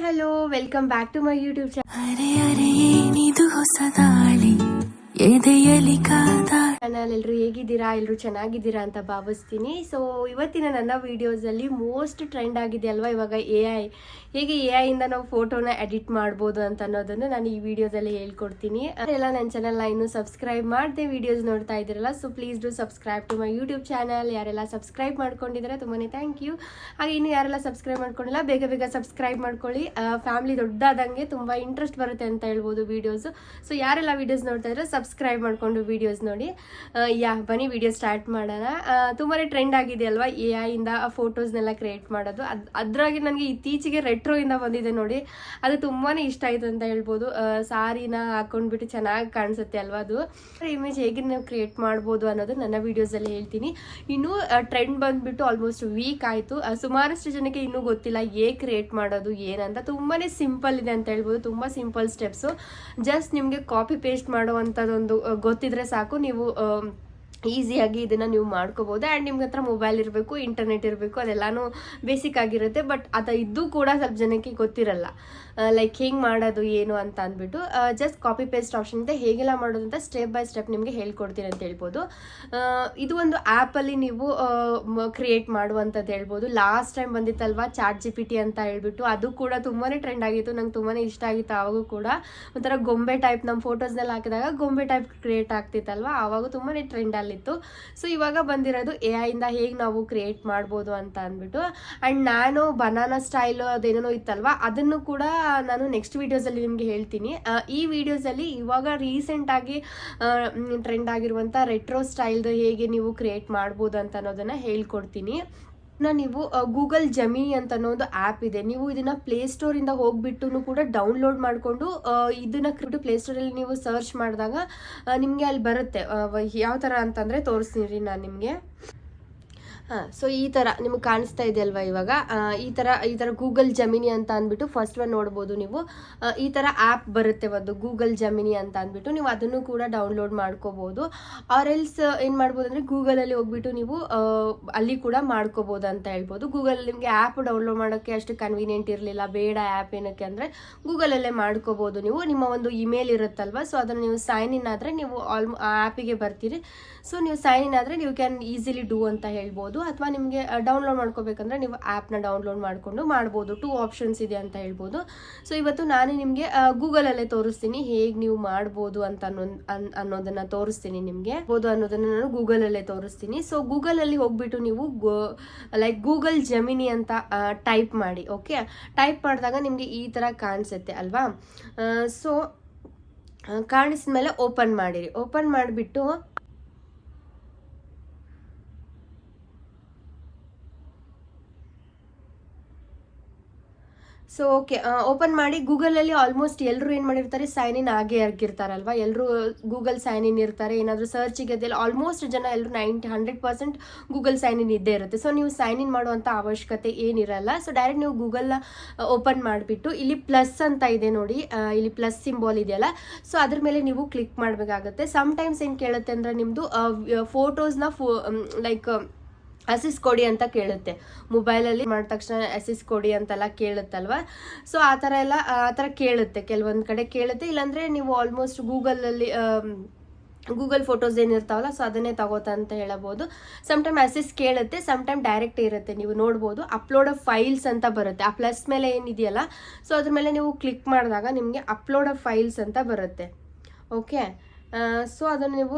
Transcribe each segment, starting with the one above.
Hello welcome back to my YouTube channel. ಎಲ್ಲರೂ ಹೇಗಿದ್ದೀರಾ? ಎಲ್ಲರೂ ಚೆನ್ನಾಗಿದ್ದೀರಾ ಅಂತ ಭಾವಿಸ್ತೀನಿ. ಸೊ ಇವತ್ತಿನ ನನ್ನ ವಿಡಿಯೋಸಲ್ಲಿ ಮೋಸ್ಟ್ ಟ್ರೆಂಡ್ ಆಗಿದೆ ಅಲ್ವಾ ಇವಾಗ AI. ಹೇಗೆ AI ಇಂದ ನಾವು ಫೋಟೋನ ಎಡಿಟ್ ಮಾಡ್ಬೋದು ಅಂತ ಅನ್ನೋದನ್ನು ನಾನು ಈ ವಿಡಿಯೋದಲ್ಲಿ ಹೇಳ್ಕೊಡ್ತೀನಿ. ಎಲ್ಲ ನನ್ನ ಚಾನಲ್ನ ಇನ್ನೂ ಸಬ್ಸ್ಕ್ರೈಬ್ ಮಾಡದೆ ವಿಡಿಯೋಸ್ ನೋಡ್ತಾ ಇದ್ದೀರಲ್ಲ, so please do subscribe to my YouTube channel. ಯಾರೆಲ್ಲ ಸಬ್ಸ್ಕ್ರೈಬ್ ಮಾಡ್ಕೊಂಡಿದ್ದಾರೆ ತುಂಬಾ ಥ್ಯಾಂಕ್ ಯು. ಹಾಗೆ ಇನ್ನು ಯಾರೆಲ್ಲ ಸಬ್ಸ್ಕ್ರೈಬ್ ಮಾಡ್ಕೊಂಡಿಲ್ಲ ಬೇಗ ಬೇಗ ಸಬ್ಸ್ಕ್ರೈಬ್ ಮಾಡ್ಕೊಳ್ಳಿ. ಫ್ಯಾಮಿಲಿ ದೊಡ್ಡಾದಂಗೆ ತುಂಬ ಇಂಟ್ರೆಸ್ಟ್ ಬರುತ್ತೆ ಅಂತ ಹೇಳ್ಬೋದು ವಿಡಿಯೋಸು. ಸೊ ಯಾರೆಲ್ಲ ವಿಡಿಯೋಸ್ ನೋಡ್ತಾ ಇದ್ರೆ ಸಬ್ಸ್ಕ್ರೈಬ್ ಮಾಡ್ಕೊಂಡು ವಿಡಿಯೋಸ್ ನೋಡಿ. ಬನ್ನಿ ವಿಡಿಯೋ ಸ್ಟಾರ್ಟ್ ಮಾಡೋಣ. ತುಂಬಾ ಟ್ರೆಂಡ್ ಆಗಿದೆ ಅಲ್ವಾ AI ಇಂದ ಫೋಟೋಸ್ನೆಲ್ಲ ಕ್ರಿಯೇಟ್ ಮಾಡೋದು. ಅದ್ರಾಗಿ ನನಗೆ ಇತ್ತೀಚೆಗೆ ರೆಟ್ರೋ ಇಂದ ಬಂದಿದೆ ನೋಡಿ, ಅದು ತುಂಬಾ ಇಷ್ಟ ಆಯಿತು ಅಂತ ಹೇಳ್ಬೋದು. ಸಾರಿನ ಹಾಕೊಂಡ್ಬಿಟ್ಟು ಚೆನ್ನಾಗಿ ಕಾಣಿಸುತ್ತೆ ಅಲ್ವಾ, ಅದು ಇಮೇಜ್ ಹೇಗೆ ನಾವು ಕ್ರಿಯೇಟ್ ಮಾಡ್ಬೋದು ಅನ್ನೋದು ನನ್ನ ವಿಡಿಯೋಸಲ್ಲಿ ಹೇಳ್ತೀನಿ. ಇನ್ನೂ ಟ್ರೆಂಡ್ ಬಂದ್ಬಿಟ್ಟು ಆಲ್ಮೋಸ್ಟ್ ವೀಕ್ ಆಯಿತು. ಸುಮಾರಷ್ಟು ಜನಕ್ಕೆ ಇನ್ನೂ ಗೊತ್ತಿಲ್ಲ ಹೇಗೆ ಕ್ರಿಯೇಟ್ ಮಾಡೋದು ಏನಂತ. ತುಂಬಾ ಸಿಂಪಲ್ ಇದೆ ಅಂತ ಹೇಳ್ಬೋದು, ತುಂಬ ಸಿಂಪಲ್ ಸ್ಟೆಪ್ಸು. ಜಸ್ಟ್ ನಿಮಗೆ ಕಾಪಿ ಪೇಸ್ಟ್ ಮಾಡುವಂಥದ್ದೊಂದು ಗೊತ್ತಿದ್ರೆ ಸಾಕು, ನೀವು ಈಸಿಯಾಗಿ ಇದನ್ನು ನೀವು ಮಾಡ್ಕೋಬೋದು. ಆ್ಯಂಡ್ ನಿಮ್ಗೆ ಹತ್ರ ಮೊಬೈಲ್ ಇರಬೇಕು, ಇಂಟರ್ನೆಟ್ ಇರಬೇಕು, ಅದೆಲ್ಲನೂ ಬೇಸಿಕ್ ಆಗಿರುತ್ತೆ. ಬಟ್ ಅದು ಇದ್ದು ಕೂಡ ಸ್ವಲ್ಪ ಜನಕ್ಕೆ ಗೊತ್ತಿರಲ್ಲ ಲೈಕ್ ಹೆಂಗೆ ಮಾಡೋದು ಏನು ಅಂತ ಅಂದ್ಬಿಟ್ಟು. ಜಸ್ಟ್ ಕಾಪಿ ಪೇಸ್ಟ್ ಆಪ್ಷನ್ ಇದೆ, ಹೇಗೆಲ್ಲ ಮಾಡೋದು ಅಂತ ಸ್ಟೆಪ್ ಬೈ ಸ್ಟೆಪ್ ನಿಮಗೆ ಹೇಳ್ಕೊಡ್ತೀನಿ ಅಂತ ಹೇಳ್ಬೋದು. ಇದು ಒಂದು ಆ್ಯಪಲ್ಲಿ ನೀವು ಕ್ರಿಯೇಟ್ ಮಾಡುವಂಥದ್ದು ಹೇಳ್ಬೋದು. ಲಾಸ್ಟ್ ಟೈಮ್ ಬಂದಿತ್ತಲ್ವಾ ChatGPT ಅಂತ ಹೇಳ್ಬಿಟ್ಟು, ಅದು ಕೂಡ ತುಂಬಾ ಟ್ರೆಂಡ್ ಆಗಿತ್ತು. ನಂಗೆ ತುಂಬಾ ಇಷ್ಟ ಆಗಿತ್ತು ಆವಾಗೂ ಕೂಡ. ಒಂಥರ ಗೊಂಬೆ ಟೈಪ್ ನಮ್ಮ ಫೋಟೋಸ್ನೆಲ್ಲ ಹಾಕಿದಾಗ ಗೊಂಬೆ ಟೈಪ್ ಕ್ರಿಯೇಟ್ ಆಗ್ತಿತ್ತಲ್ವಾ, ಆವಾಗ ತುಂಬಾ ಟ್ರೆಂಡಲ್ಲಿತ್ತು. ಸೊ ಇವಾಗ ಬಂದಿರೋದು AI ಇಂದ ಹೇಗೆ ನಾವು ಕ್ರಿಯೇಟ್ ಮಾಡ್ಬೋದು ಅಂತ ಅಂದ್ಬಿಟ್ಟು. ಆ್ಯಂಡ್ ನಾನು ಬನಾನಾ ಸ್ಟೈಲ್ ಅದೇನೋ ಇತ್ತಲ್ವಾ, ಅದನ್ನು ಕೂಡ ನಾನು ನೆಕ್ಸ್ಟ್ ವಿಡಿಯೋಸಲ್ಲಿ ನಿಮಗೆ ಹೇಳ್ತೀನಿ. ಈ ವಿಡಿಯೋಸಲ್ಲಿ ಇವಾಗ ರೀಸೆಂಟಾಗಿ ಟ್ರೆಂಡ್ ಆಗಿರುವಂಥ ರೆಟ್ರೋ ಸ್ಟೈಲ್ದು ಹೇಗೆ ನೀವು ಕ್ರಿಯೇಟ್ ಮಾಡ್ಬೋದು ಅಂತ ಅನ್ನೋದನ್ನು ಹೇಳ್ಕೊಡ್ತೀನಿ. ನೀವು ಗೂಗಲ್ ಜೆಮಿನಿ ಅಂತ ಅನ್ನೋ ಒಂದು ಆ್ಯಪ್ ಇದೆ, ನೀವು ಇದನ್ನು ಪ್ಲೇಸ್ಟೋರಿಂದ ಹೋಗ್ಬಿಟ್ಟು ಕೂಡ ಡೌನ್ಲೋಡ್ ಮಾಡಿಕೊಂಡು ಇದನ್ನು ಪ್ಲೇಸ್ಟೋರಲ್ಲಿ ನೀವು ಸರ್ಚ್ ಮಾಡಿದಾಗ ನಿಮಗೆ ಅಲ್ಲಿ ಬರುತ್ತೆ. ಯಾವ ಥರ ಅಂತಂದರೆ ತೋರಿಸ್ತೀನಿ ನಾನು ನಿಮಗೆ. ಸೊ ಈ ಥರ ನಿಮಗೆ ಕಾಣಿಸ್ತಾ ಇದೆ ಅಲ್ವಾ ಇವಾಗ. ಈ ಥರ ಗೂಗಲ್ ಜೆಮಿನಿ ಅಂತ ಅಂದ್ಬಿಟ್ಟು ಫಸ್ಟ್ ಒನ್ ನೋಡ್ಬೋದು ನೀವು. ಈ ಥರ ಆ್ಯಪ್ ಬರುತ್ತೆ ಒಂದು ಗೂಗಲ್ ಜೆಮಿನಿ ಅಂತ ಅಂದ್ಬಿಟ್ಟು, ನೀವು ಅದನ್ನು ಕೂಡ ಡೌನ್ಲೋಡ್ ಮಾಡ್ಕೋಬೋದು. ಆರ್ ಎಲ್ಸ್ ಏನು ಮಾಡ್ಬೋದು ಅಂದರೆ ಗೂಗಲಲ್ಲಿ ಹೋಗ್ಬಿಟ್ಟು ನೀವು ಅಲ್ಲಿ ಕೂಡ ಮಾಡ್ಕೋಬೋದು ಅಂತ ಹೇಳ್ಬೋದು. ಗೂಗಲ್ ನಿಮಗೆ ಆ್ಯಪ್ ಡೌನ್ಲೋಡ್ ಮಾಡೋಕ್ಕೆ ಅಷ್ಟು ಕನ್ವೀನಿಯೆಂಟ್ ಇರಲಿಲ್ಲ, ಬೇಡ ಆ್ಯಪ್ ಏನಕ್ಕೆ ಅಂದರೆ ಗೂಗಲಲ್ಲೇ ಮಾಡ್ಕೋಬೋದು ನೀವು. ನಿಮ್ಮ ಒಂದು ಇಮೇಲ್ ಇರುತ್ತಲ್ವ, ಸೊ ಅದನ್ನು ನೀವು ಸೈನ್ ಇನ್ ಆದರೆ ನೀವು ಆ ಆ್ಯಪಿಗೆ ಬರ್ತೀರಿ. ಸೊ ನೀವು ಸೈನ್ ಇನ್ ಆದರೆ ನೀವು ಕ್ಯಾನ್ ಈಸಿಲಿ ಡೂ ಅಂತ ಹೇಳ್ಬೋದು. ಅಥವಾ ನಿಮಗೆ ಡೌನ್ಲೋಡ್ ಮಾಡ್ಕೋಬೇಕಂದ್ರೆ ನೀವು ಆ್ಯಪ್ನ ಡೌನ್ಲೋಡ್ ಮಾಡಿಕೊಂಡು ಮಾಡ್ಬೋದು. 2 ಆಪ್ಷನ್ಸ್ ಇದೆ ಅಂತ ಹೇಳ್ಬೋದು. ಸೊ ಇವತ್ತು ನಾನು ನಿಮಗೆ ಗೂಗಲಲ್ಲೇ ತೋರಿಸ್ತೀನಿ ಹೇಗೆ ನೀವು ಮಾಡ್ಬೋದು ಅಂತ ಅನ್ನೋದನ್ನು ತೋರಿಸ್ತೀನಿ ನಿಮಗೆ. ಅನ್ನೋದನ್ನು ನಾನು ಗೂಗಲಲ್ಲೇ ತೋರಿಸ್ತೀನಿ. ಸೊ ಗೂಗಲಲ್ಲಿ ಹೋಗ್ಬಿಟ್ಟು ನೀವು ಲೈಕ್ ಗೂಗಲ್ ಜೆಮಿನಿ ಅಂತ ಟೈಪ್ ಮಾಡಿ. ಓಕೆ, ಟೈಪ್ ಮಾಡಿದಾಗ ನಿಮಗೆ ಈ ಥರ ಕಾಣಿಸುತ್ತೆ ಅಲ್ವಾ. ಸೊ ಕಾಣಿಸಿದ ಮೇಲೆ ಓಪನ್ ಮಾಡಿರಿ. ಓಪನ್ ಮಾಡಿಬಿಟ್ಟು ಸೊ ಓಕೆ, ಓಪನ್ ಮಾಡಿ. ಗೂಗಲಲ್ಲಿ ಆಲ್ಮೋಸ್ಟ್ ಎಲ್ಲರೂ ಏನು ಮಾಡಿರ್ತಾರೆ, ಸೈನ್ ಇನ್ ಆಗೇ ಆಗಿರ್ತಾರಲ್ವ. ಎಲ್ಲರೂ ಗೂಗಲ್ ಸೈನ್ ಇನ್ ಇರ್ತಾರೆ. ಏನಾದರೂ ಸರ್ಚಿಗೆ ಅದೆಲ್ಲ ಆಲ್ಮೋಸ್ಟ್ ಜನ ಎಲ್ಲರೂ 100% ಗೂಗಲ್ ಸೈನ್ ಇನ್ ಇದ್ದೇ ಇರುತ್ತೆ. ಸೊ ನೀವು ಸೈನ್ ಇನ್ ಮಾಡುವಂಥ ಅವಶ್ಯಕತೆ ಏನಿರಲ್ಲ. ಸೊ ಡೈರೆಕ್ಟ್ ನೀವು ಗೂಗಲ್ನ ಓಪನ್ ಮಾಡಿಬಿಟ್ಟು ಇಲ್ಲಿ ಪ್ಲಸ್ ಅಂತ ಇದೆ ನೋಡಿ, ಇಲ್ಲಿ ಪ್ಲಸ್ ಸಿಂಬಾಲ್ ಇದೆಯಲ್ಲ, ಸೊ ಅದ್ರ ಮೇಲೆ ನೀವು ಕ್ಲಿಕ್ ಮಾಡಬೇಕಾಗುತ್ತೆ. ಸಮ್ಟೈಮ್ಸ್ ಏನು ಕೇಳುತ್ತೆ ಅಂದರೆ ನಿಮ್ಮದು ಫೋಟೋಸ್ನ ಲೈಕ್ ಅಸಿಸ್ ಕೊಡಿ ಅಂತ ಕೇಳುತ್ತೆ. ಮೊಬೈಲಲ್ಲಿ ಮಾಡಿದ ತಕ್ಷಣ ಅಸಿಸ್ ಕೊಡಿ ಅಂತೆಲ್ಲ ಕೇಳುತ್ತಲ್ವ. ಸೊ ಆ ಥರ ಕೇಳುತ್ತೆ, ಕೆಲವೊಂದು ಕಡೆ ಕೇಳುತ್ತೆ. ಇಲ್ಲಾಂದರೆ ನೀವು ಆಲ್ಮೋಸ್ಟ್ ಗೂಗಲ್ ಫೋಟೋಸ್ ಏನಿರ್ತಾವಲ್ಲ, ಸೊ ಅದನ್ನೇ ತಗೋತ ಅಂತ ಹೇಳಬಹುದು. ಸಮ್ಟೈಮ್ ಅಸಿಸ್ ಕೇಳುತ್ತೆ, ಸಮ್ಟೈಮ್ ಡೈರೆಕ್ಟ್ ಇರುತ್ತೆ. ನೀವು ನೋಡ್ಬೋದು ಅಪ್ಲೋಡ್ ಆಫ್ ಫೈಲ್ಸ್ ಅಂತ ಬರುತ್ತೆ. ಆ ಪ್ಲಸ್ ಮೇಲೆ ಏನಿದೆಯಲ್ಲ, ಸೊ ಅದ್ರ ಮೇಲೆ ನೀವು ಕ್ಲಿಕ್ ಮಾಡಿದಾಗ ನಿಮಗೆ ಅಪ್ಲೋಡ್ ಆಫ್ ಫೈಲ್ಸ್ ಅಂತ ಬರುತ್ತೆ. ಓಕೆ, ಸೊ ಅದನ್ನು ನೀವು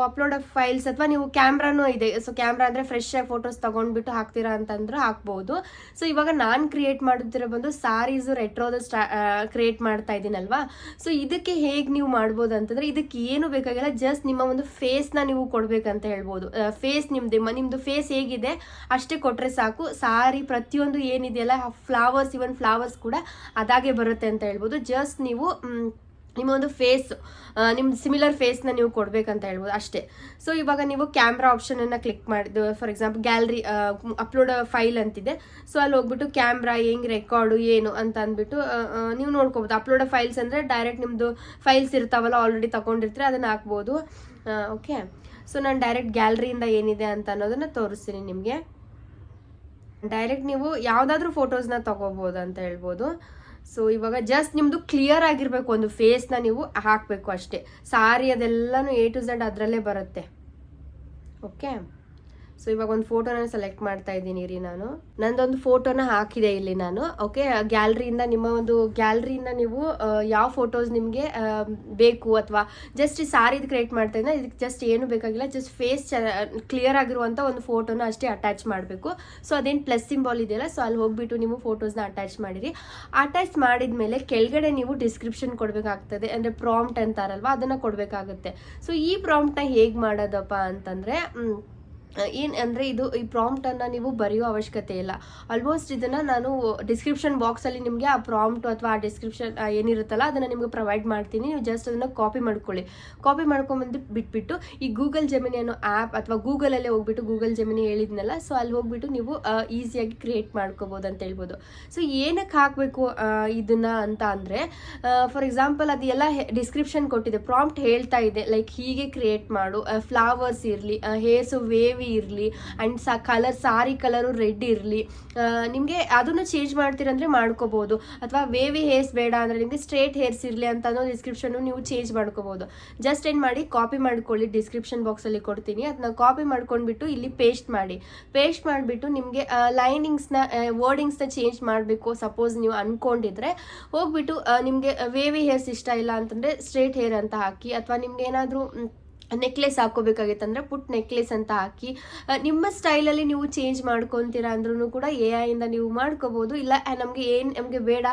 ಅಪ್ಲೋಡ್ ಆಫ್ ಫೈಲ್ಸ್ ಅಥವಾ ನೀವು ಕ್ಯಾಮ್ರಾನೂ ಇದೆ. ಸೊ ಕ್ಯಾಮ್ರಾ ಅಂದರೆ ಫ್ರೆಶ್ ಆಗಿ ಫೋಟೋಸ್ ತೊಗೊಂಡ್ಬಿಟ್ಟು ಹಾಕ್ತೀರಾ ಅಂತಂದ್ರೆ ಹಾಕ್ಬೋದು. ಸೊ ಇವಾಗ ನಾನು ಕ್ರಿಯೇಟ್ ಮಾಡುತ್ತಿರೋ ಬಂದು ಸಾರೀಸು ರೆಟ್ರೋದು ಕ್ರಿಯೇಟ್ ಮಾಡ್ತಾ ಇದ್ದೀನಲ್ವಾ. ಸೊ ಇದಕ್ಕೆ ಹೇಗೆ ನೀವು ಮಾಡ್ಬೋದು ಅಂತಂದರೆ, ಇದಕ್ಕೆ ಏನು ಬೇಕಾಗಿಲ್ಲ, ಜಸ್ಟ್ ನಿಮ್ಮ ಒಂದು ಫೇಸ್ನ ನೀವು ಕೊಡಬೇಕಂತ ಹೇಳ್ಬೋದು. ಫೇಸ್ ನಿಮ್ಮದು ಫೇಸ್ ಹೇಗಿದೆ ಅಷ್ಟೇ ಕೊಟ್ಟರೆ ಸಾಕು. ಸಾರಿ ಪ್ರತಿಯೊಂದು ಏನಿದೆಯಲ್ಲ, ಫ್ಲವರ್ಸ್, ಇವನ್ ಫ್ಲವರ್ಸ್ ಕೂಡ ಅದಾಗೆ ಬರುತ್ತೆ ಅಂತ ಹೇಳ್ಬೋದು. ಜಸ್ಟ್ ನೀವು ನಿಮ್ಮ ಒಂದು ಫೇಸ್, ನಿಮ್ದು ಸಿಮಿಲರ್ ಫೇಸ್ನ ನೀವು ಕೊಡಬೇಕಂತ ಹೇಳ್ಬೋದು ಅಷ್ಟೇ. ಸೊ ಇವಾಗ ನೀವು ಕ್ಯಾಮ್ರಾ ಆಪ್ಷನನ್ನು ಕ್ಲಿಕ್ ಮಾಡಿದ್ದು, for example gallery upload file ಅಂತಿದೆ. ಸೊ ಅಲ್ಲಿ ಹೋಗ್ಬಿಟ್ಟು ಕ್ಯಾಮ್ರಾ ಹೆಂಗೆ ರೆಕಾರ್ಡು ಏನು ಅಂತ ಅಂದ್ಬಿಟ್ಟು ನೀವು ನೋಡ್ಕೋಬೋದು. ಅಪ್ಲೋಡ್ ಫೈಲ್ಸ್ ಅಂದರೆ ಡೈರೆಕ್ಟ್ ನಿಮ್ಮದು ಫೈಲ್ಸ್ ಇರ್ತಾವಲ್ಲ, ಆಲ್ರೆಡಿ ತಗೊಂಡಿರ್ತೀರ, ಅದನ್ನು ಹಾಕ್ಬೋದು. ಓಕೆ, ಸೊ ನಾನು ಡೈರೆಕ್ಟ್ ಗ್ಯಾಲರಿಯಿಂದ ಏನಿದೆ ಅಂತ ಅನ್ನೋದನ್ನು ತೋರಿಸ್ತೀನಿ ನಿಮಗೆ. ಡೈರೆಕ್ಟ್ ನೀವು ಯಾವುದಾದ್ರೂ ಫೋಟೋಸ್ನ ತಗೋಬೋದು ಅಂತ ಹೇಳ್ಬೋದು. ಸೊ ಇವಾಗ ಜಸ್ಟ್ ನಿಮ್ಮದು ಕ್ಲಿಯರ್ ಆಗಿರಬೇಕು, ಒಂದು ಫೇಸ್ನ ನೀವು ಹಾಕಬೇಕು ಅಷ್ಟೇ. ಸಾರಿ ಅದೆಲ್ಲನೂ A to Z ಅದರಲ್ಲೇ ಬರುತ್ತೆ. ಓಕೆ, ಸೊ ಇವಾಗ ಒಂದು ಫೋಟೋನ ಸೆಲೆಕ್ಟ್ ಮಾಡ್ತಾ ಇದ್ದೀನಿ ರೀ. ನಾನು ನಂದೊಂದು ಫೋಟೋನ ಹಾಕಿದೆ ಇಲ್ಲಿ ನಾನು. ಓಕೆ, ಗ್ಯಾಲರಿಯಿಂದ ನಿಮ್ಮ ಒಂದು ಗ್ಯಾಲರಿಯಿಂದ ನೀವು ಯಾವ ಫೋಟೋಸ್ ನಿಮಗೆ ಬೇಕು ಅಥವಾ ಜಸ್ಟ್ ಈ ಸಾರಿದು ಕ್ರಿಯೇಟ್ ಮಾಡ್ತಾ ಇದ್ದ, ಇದಕ್ಕೆ ಜಸ್ಟ್ ಏನು ಬೇಕಾಗಿಲ್ಲ, ಜಸ್ಟ್ ಫೇಸ್ ಕ್ಲಿಯರ್ ಆಗಿರುವಂಥ ಒಂದು ಫೋಟೋನ ಅಷ್ಟೇ ಅಟ್ಯಾಚ್ ಮಾಡಬೇಕು. ಸೊ ಅದೇನು ಪ್ಲಸ್ ಸಿಂಬಾಲ್ ಇದೆಯಲ್ಲ, ಸೊ ಅಲ್ಲಿ ಹೋಗ್ಬಿಟ್ಟು ನೀವು ಫೋಟೋಸ್ನ ಅಟ್ಯಾಚ್ ಮಾಡಿರಿ. ಅಟ್ಯಾಚ್ ಮಾಡಿದ ಮೇಲೆ ಕೆಳಗಡೆ ನೀವು ಡಿಸ್ಕ್ರಿಪ್ಷನ್ ಕೊಡಬೇಕಾಗ್ತದೆ, ಅಂದರೆ ಪ್ರಾಂಪ್ಟ್ ಅಂತಾರಲ್ವ ಅದನ್ನು ಕೊಡಬೇಕಾಗುತ್ತೆ. ಸೊ ಈ ಪ್ರಾಂಪ್ಟ್ನ ಹೇಗೆ ಮಾಡೋದಪ್ಪ ಅಂತಂದರೆ, ಏನು ಅಂದರೆ ಈ ಪ್ರಾಂಪ್ಟನ್ನು ನೀವು ಬರೆಯೋ ಅವಶ್ಯಕತೆ ಇಲ್ಲ. ಆಲ್ಮೋಸ್ಟ್ ಇದನ್ನು ನಾನು ಡಿಸ್ಕ್ರಿಪ್ಷನ್ ಬಾಕ್ಸಲ್ಲಿ ನಿಮಗೆ ಆ ಪ್ರಾಂಪ್ಟ್ ಅಥವಾ ಆ ಡಿಸ್ಕ್ರಿಪ್ಷನ್ ಏನಿರುತ್ತಲ್ಲ ಅದನ್ನು ನಿಮಗೆ ಪ್ರೊವೈಡ್ ಮಾಡ್ತೀನಿ. ನೀವು ಜಸ್ಟ್ ಅದನ್ನು ಕಾಪಿ ಮಾಡ್ಕೊಳ್ಳಿ. ಕಾಪಿ ಮಾಡ್ಕೊಂಬಂದು ಬಿಟ್ಬಿಟ್ಟು ಈ ಗೂಗಲ್ ಜೆಮಿನಿ ಅನ್ನೋ ಆ್ಯಪ್ ಅಥವಾ ಗೂಗಲಲ್ಲೇ ಹೋಗ್ಬಿಟ್ಟು ಗೂಗಲ್ ಜೆಮಿನಿ ಹೇಳಿದ್ನಲ್ಲ, ಸೊ ಅಲ್ಲಿ ಹೋಗ್ಬಿಟ್ಟು ನೀವು ಈಸಿಯಾಗಿ ಕ್ರಿಯೇಟ್ ಮಾಡ್ಕೋಬೋದು ಅಂತ ಹೇಳ್ಬೋದು. ಸೊ ಏನಕ್ಕೆ ಹಾಕಬೇಕು ಇದನ್ನು ಅಂತ ಅಂದರೆ, ಫಾರ್ ಎಕ್ಸಾಂಪಲ್ ಅದು ಎಲ್ಲ ಡಿಸ್ಕ್ರಿಪ್ಷನ್ ಕೊಟ್ಟಿದೆ, ಪ್ರಾಂಪ್ಟ್ ಹೇಳ್ತಾ ಇದೆ ಲೈಕ್ ಹೀಗೆ ಕ್ರಿಯೇಟ್ ಮಾಡು, ಫ್ಲವರ್ಸ್ ಇರಲಿ, ಹೇರ್ಸು ವೇವಿ ಇರಲಿ, and colour sorry colour red ಇರಲಿ, ನಿಮಗೆ ಅದನ್ನು ಚೇಂಜ್ ಮಾಡ್ತೀರಂದ್ರೆ ಮಾಡ್ಕೋಬೋದು. ಅಥವಾ ವೇವಿ ಹೇರ್ಸ್ ಬೇಡ ಅಂದರೆ ನಿಮಗೆ ಸ್ಟ್ರೇಟ್ ಹೇರ್ಸ್ ಇರಲಿ ಅಂತ ಅನ್ನೋ ಡಿಸ್ಕ್ರಿಪ್ಷನ್ನು ನೀವು ಚೇಂಜ್ ಮಾಡ್ಕೋಬೋದು. ಜಸ್ಟ್ ಏನು ಮಾಡಿ, ಕಾಪಿ ಮಾಡ್ಕೊಳ್ಳಿ, ಡಿಸ್ಕ್ರಿಪ್ಷನ್ ಬಾಕ್ಸಲ್ಲಿ ಕೊಡ್ತೀನಿ, ಅದನ್ನ ಕಾಪಿ ಮಾಡ್ಕೊಂಡ್ಬಿಟ್ಟು ಇಲ್ಲಿ ಪೇಸ್ಟ್ ಮಾಡಿ. ಪೇಸ್ಟ್ ಮಾಡಿಬಿಟ್ಟು ನಿಮಗೆ ಲೈನಿಂಗ್ಸ್ನ ವರ್ಡಿಂಗ್ಸ್ನ ಚೇಂಜ್ ಮಾಡಬೇಕು ಸಪೋಸ್ ನೀವು ಅಂದ್ಕೊಂಡಿದ್ರೆ, ಹೋಗ್ಬಿಟ್ಟು ನಿಮಗೆ ವೇವಿ ಹೇರ್ಸ್ ಇಷ್ಟ ಇಲ್ಲ ಅಂತಂದರೆ ಸ್ಟ್ರೇಟ್ ಹೇರ್ ಅಂತ ಹಾಕಿ, ಅಥವಾ ನಿಮ್ಗೆ ಏನಾದರೂ ನೆಕ್ಲೆಸ್ ಹಾಕೋಬೇಕಾಗಿತ್ತಂದ್ರೆ ಪುಟ್ ನೆಕ್ಲೆಸ್ ಅಂತ ಹಾಕಿ ನಿಮ್ಮ ಸ್ಟೈಲಲ್ಲಿ ನೀವು ಚೇಂಜ್ ಮಾಡ್ಕೊತೀರಾ ಅಂದ್ರೂ ಕೂಡ AI ಇಂದ ನೀವು ಮಾಡ್ಕೋಬೋದು. ಇಲ್ಲ ನಮಗೆ ಬೇಡ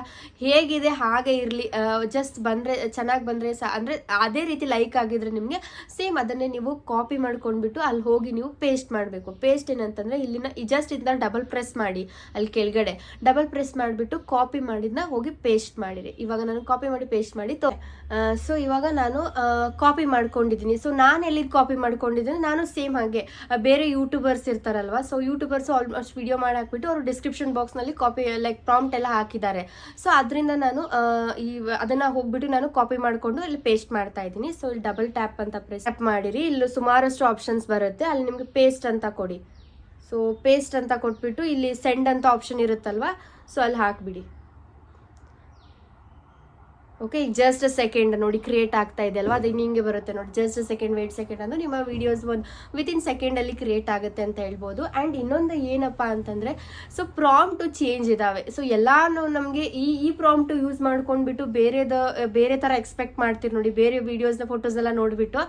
ಹೇಗಿದೆ ಹಾಗೆ ಇರಲಿ, ಜಸ್ಟ್ ಬಂದರೆ ಚೆನ್ನಾಗಿ ಬಂದರೆ ಅಂದರೆ ಅದೇ ರೀತಿ ಲೈಕ್ ಆಗಿದ್ರೆ ನಿಮಗೆ ಸೇಮ್ ಅದನ್ನೇ ನೀವು ಕಾಪಿ ಮಾಡ್ಕೊಂಡ್ಬಿಟ್ಟು ಅಲ್ಲಿ ಹೋಗಿ ನೀವು ಪೇಸ್ಟ್ ಮಾಡಬೇಕು. ಪೇಸ್ಟ್ ಏನಂತಂದರೆ ಇಲ್ಲಿನ ಜಸ್ಟ್ ಇದನ್ನ ಡಬಲ್ ಪ್ರೆಸ್ ಮಾಡಿ, ಅಲ್ಲಿ ಕೆಳಗಡೆ ಡಬಲ್ ಪ್ರೆಸ್ ಮಾಡಿಬಿಟ್ಟು ಕಾಪಿ ಮಾಡಿದ್ನ ಹೋಗಿ ಪೇಸ್ಟ್ ಮಾಡಿರಿ. ಇವಾಗ ನಾನು ಕಾಪಿ ಮಾಡಿ ಪೇಸ್ಟ್ ಮಾಡಿ ಸೊ ಇವಾಗ ನಾನು ಕಾಪಿ ಮಾಡ್ಕೊಂಡಿದ್ದೀನಿ. ಸೊ ನಾನು ಎಲ್ಲಿದ್ದು ಕಾಪಿ ಮಾಡ್ಕೊಂಡಿದ್ದೀನಿ, ನಾನು ಸೇಮ್ ಹಾಗೆ ಬೇರೆ ಯೂಟ್ಯೂಬರ್ಸ್ ಇರ್ತಾರಲ್ವ, ಸೊ ಯೂಟ್ಯೂಬರ್ಸ್ ಆಲ್ಮೋಸ್ಟ್ ವಿಡಿಯೋ ಮಾಡಿ ಹಾಕ್ಬಿಟ್ಟು ಅವರು ಡಿಸ್ಕ್ರಿಪ್ಷನ್ ಬಾಕ್ಸ್ನಲ್ಲಿ ಕಾಪಿ ಲೈಕ್ ಪ್ರಾಂಪ್ಟ್ ಎಲ್ಲ ಹಾಕಿದ್ದಾರೆ. ಸೊ ಅದರಿಂದ ನಾನು ಅದನ್ನು ಹೋಗ್ಬಿಟ್ಟು ನಾನು ಕಾಪಿ ಮಾಡಿಕೊಂಡು ಇಲ್ಲಿ ಪೇಸ್ಟ್ ಮಾಡ್ತಾ ಇದ್ದೀನಿ. ಸೊ ಇಲ್ಲಿ ಡಬಲ್ ಟ್ಯಾಪ್ ಅಂತ ಪ್ರೆಸ್ ಮಾಡಿರಿ, ಇಲ್ಲಿ ಸುಮಾರಷ್ಟು ಆಪ್ಷನ್ಸ್ ಬರುತ್ತೆ, ಅಲ್ಲಿ ನಿಮಗೆ ಪೇಸ್ಟ್ ಅಂತ ಕೊಡಿ. ಸೊ ಪೇಸ್ಟ್ ಅಂತ ಕೊಟ್ಬಿಟ್ಟು ಇಲ್ಲಿ ಸೆಂಡ್ ಅಂತ ಆಪ್ಷನ್ ಇರುತ್ತಲ್ವ, ಸೊ ಅಲ್ಲಿ ಹಾಕ್ಬಿಡಿ. ಓಕೆ, ಈಗ ಜಸ್ಟ್ ಸೆಕೆಂಡ್ ನೋಡಿ ಕ್ರಿಯೇಟ್ ಆಗ್ತಾ ಇದೆ ಅಲ್ವಾ, ಅದು ಹಿಂಗೆ ಬರುತ್ತೆ ನೋಡಿ, ಜಸ್ಟ್ ಸೆಕೆಂಡ್ ವೇಟ್ ಸೆಕೆಂಡ್ ಅಂದ್ರೆ ನಿಮ್ಮ ವಿಡಿಯೋಸ್ ಒಂದು ವಿತಿನ್ ಸೆಕೆಂಡಲ್ಲಿ ಕ್ರಿಯೇಟ್ ಆಗುತ್ತೆ ಅಂತ ಹೇಳ್ಬೋದು. ಆ್ಯಂಡ್ ಇನ್ನೊಂದು ಏನಪ್ಪ ಅಂತಂದರೆ, ಸೊ ಪ್ರಾಂಪ್ಟು ಚೇಂಜ್ ಇದ್ದಾವೆ. ಸೊ ಎಲ್ಲಾನು ನಮಗೆ ಈ ಪ್ರಾಂಪ್ಟು ಯೂಸ್ ಮಾಡ್ಕೊಂಡ್ಬಿಟ್ಟು ಬೇರೆ ಥರ ಎಕ್ಸ್ಪೆಕ್ಟ್ ಮಾಡ್ತೀರಿ ನೋಡಿ, ಬೇರೆ ವೀಡಿಯೋಸ್ನ ಫೋಟೋಸ್ ಎಲ್ಲ ನೋಡಿಬಿಟ್ಟು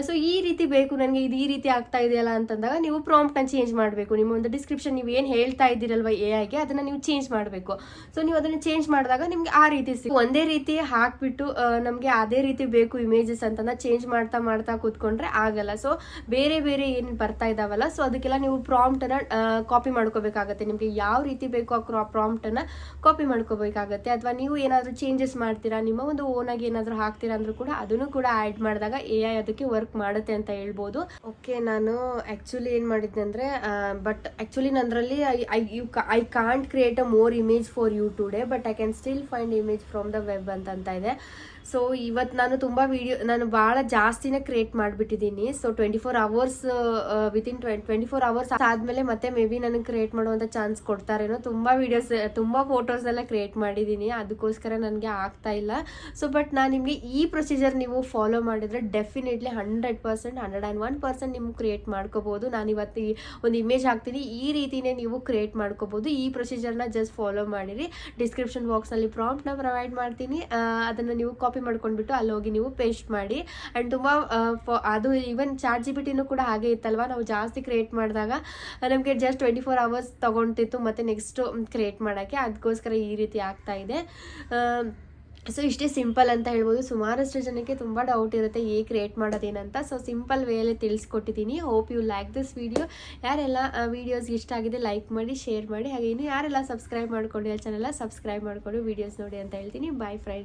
ಸೊ ಈ ರೀತಿ ಬೇಕು ನನಗೆ, ಇದು ಈ ರೀತಿ ಆಗ್ತಾ ಇದೆಯಲ್ಲ ಅಂತಂದಾಗ ನೀವು ಪ್ರಾಂಪ್ಟನ್ನ ಚೇಂಜ್ ಮಾಡಬೇಕು. ನಿಮ್ಮ ಒಂದು ಡಿಸ್ಕ್ರಿಪ್ಷನ್ ನೀವು ಏನು ಹೇಳ್ತಾ ಇದ್ದೀರಲ್ವ AI-ಗೆ ಅದನ್ನು ನೀವು ಚೇಂಜ್ ಮಾಡಬೇಕು. ಸೊ ನೀವು ಅದನ್ನು ಚೇಂಜ್ ಮಾಡಿದಾಗ ನಿಮ್ಗೆ ಆ ರೀತಿ ಒಂದೇ ರೀತಿ ಹಾಕ್ಬಿಟ್ಟು ನಮಗೆ ಅದೇ ರೀತಿ ಬೇಕು ಇಮೇಜಸ್ ಅಂತಂದ ಚೇಂಜ್ ಮಾಡ್ತಾ ಕೂತ್ಕೊಂಡ್ರೆ ಆಗಲ್ಲ. ಸೊ ಬೇರೆ ಏನು ಬರ್ತಾ ಇದಾವಲ್ಲ, ಸೊ ಅದಕ್ಕೆಲ್ಲ ನೀವು ಪ್ರಾಂಪ್ಟನ್ನು ಕಾಪಿ ಮಾಡ್ಕೋಬೇಕಾಗತ್ತೆ. ನಿಮಗೆ ಯಾವ ರೀತಿ ಬೇಕು ಆ ಪ್ರಾಂಪ್ಟನ್ನು ಕಾಪಿ ಮಾಡ್ಕೋಬೇಕಾಗತ್ತೆ. ಅಥವಾ ನೀವು ಏನಾದರೂ ಚೇಂಜಸ್ ಮಾಡ್ತೀರಾ, ನಿಮ್ಮ ಒಂದು ಓನಾಗಿ ಏನಾದರೂ ಹಾಕ್ತೀರಾ ಅಂದ್ರೂ ಕೂಡ ಅದನ್ನು ಕೂಡ ಆ್ಯಡ್ ಮಾಡಿದಾಗ AI ಅದಕ್ಕೆ ವರ್ಕ್ ಮಾಡುತ್ತೆ ಅಂತ ಹೇಳ್ಬೋದು. ಓಕೆ, ನಾನು ಆ್ಯಕ್ಚುಲಿ ಏನು ಮಾಡಿದ್ದೆ ಅಂದರೆ, ಬಟ್ ಆ್ಯಕ್ಚುಲಿ ನನ್ನಲ್ಲಿ I can't create a more image for you today, but I can still find image from the web ಅಂತ ಇದೆ. ಸೊ ಇವತ್ತು ನಾನು ತುಂಬ ನಾನು ಭಾಳ ಜಾಸ್ತಿನೇ ಕ್ರಿಯೇಟ್ ಮಾಡಿಬಿಟ್ಟಿದ್ದೀನಿ. ಸೊ 24 hours ವಿತಿನ್ 24 hours ಆದಮೇಲೆ ಮತ್ತೆ ಮೇ ಬಿ ನನಗೆ ಕ್ರಿಯೇಟ್ ಮಾಡುವಂಥ ಚಾನ್ಸ್ ಕೊಡ್ತಾರೇನೋ. ತುಂಬ ವೀಡಿಯೋಸ್ ತುಂಬ ಫೋಟೋಸ್ ಎಲ್ಲ ಕ್ರಿಯೇಟ್ ಮಾಡಿದ್ದೀನಿ, ಅದಕ್ಕೋಸ್ಕರ ನನಗೆ ಆಗ್ತಾ ಇಲ್ಲ. ಸೊ ಬಟ್ ನಾನು ನಿಮಗೆ ಈ ಪ್ರೊಸೀಜರ್ ನೀವು ಫಾಲೋ ಮಾಡಿದರೆ ಡೆಫಿನೆಟ್ಲಿ 100% 101% ನಿಮ್ಗೆ ಕ್ರಿಯೇಟ್ ಮಾಡ್ಕೋಬೋದು. ನಾನು ಇವತ್ತು ಒಂದು ಇಮೇಜ್ ಹಾಕ್ತೀನಿ, ಈ ರೀತಿಯೇ ನೀವು ಕ್ರಿಯೇಟ್ ಮಾಡ್ಕೋಬೋದು. ಈ ಪ್ರೊಸೀಜರ್ನ ಜಸ್ಟ್ ಫಾಲೋ ಮಾಡಿರಿ. ಡಿಸ್ಕ್ರಿಪ್ಷನ್ ಬಾಕ್ಸಲ್ಲಿ ಪ್ರಾಂಪ್ಟ್ನ ಪ್ರೊವೈಡ್ ಮಾಡ್ತೀನಿ, ಅದನ್ನು ನೀವು ಕಾಪಿ ಮಾಡ್ಕೊಂಡ್ಬಿಟ್ಟು ಅಲ್ಲಿ ಹೋಗಿ ನೀವು ಪೇಸ್ಟ್ ಮಾಡಿ. ಆ್ಯಂಡ್ ತುಂಬ ಅದು ಈವನ್ ChatGPT ಕೂಡ ಹಾಗೆ ಇತ್ತಲ್ವ, ನಾವು ಜಾಸ್ತಿ ಕ್ರಿಯೇಟ್ ಮಾಡಿದಾಗ ನಮಗೆ ಜಸ್ಟ್ 24 hours ತೊಗೊಳ್ತಿತ್ತು ಮತ್ತು ನೆಕ್ಸ್ಟ್ ಕ್ರಿಯೇಟ್ ಮಾಡೋಕ್ಕೆ, ಅದಕ್ಕೋಸ್ಕರ ಈ ರೀತಿ ಆಗ್ತಾ ಇದೆ. ಸೊ ಇಷ್ಟೇ ಸಿಂಪಲ್ ಅಂತ ಹೇಳ್ಬೋದು. ಸುಮಾರಷ್ಟು ಜನಕ್ಕೆ ತುಂಬ ಡೌಟ್ ಇರುತ್ತೆ ಹೇಗೆ ಕ್ರಿಯೇಟ್ ಮಾಡೋದೇನಂತ. ಸೊ ಸಿಂಪಲ್ ವೇಯಲ್ಲಿ ತಿಳಿಸ್ಕೊಟ್ಟಿದ್ದೀನಿ. Hope you like this video. ಯಾರೆಲ್ಲ ವೀಡಿಯೋಸ್ ಇಷ್ಟ ಆಗಿದೆ ಲೈಕ್ ಮಾಡಿ, ಶೇರ್ ಮಾಡಿ. ಹಾಗೆ ಇನ್ನು ಯಾರೆಲ್ಲ ಸಬ್ಸ್ಕ್ರೈಬ್ ಮಾಡ್ಕೊಂಡಿಲ್ಲ ಚಾನೆಲ್ ಸಬ್ಸ್ಕ್ರೈಬ್ ಮಾಡ್ಕೊಂಡು ವೀಡಿಯೋಸ್ ನೋಡಿ ಅಂತ ಹೇಳ್ತೀನಿ. Bye friends.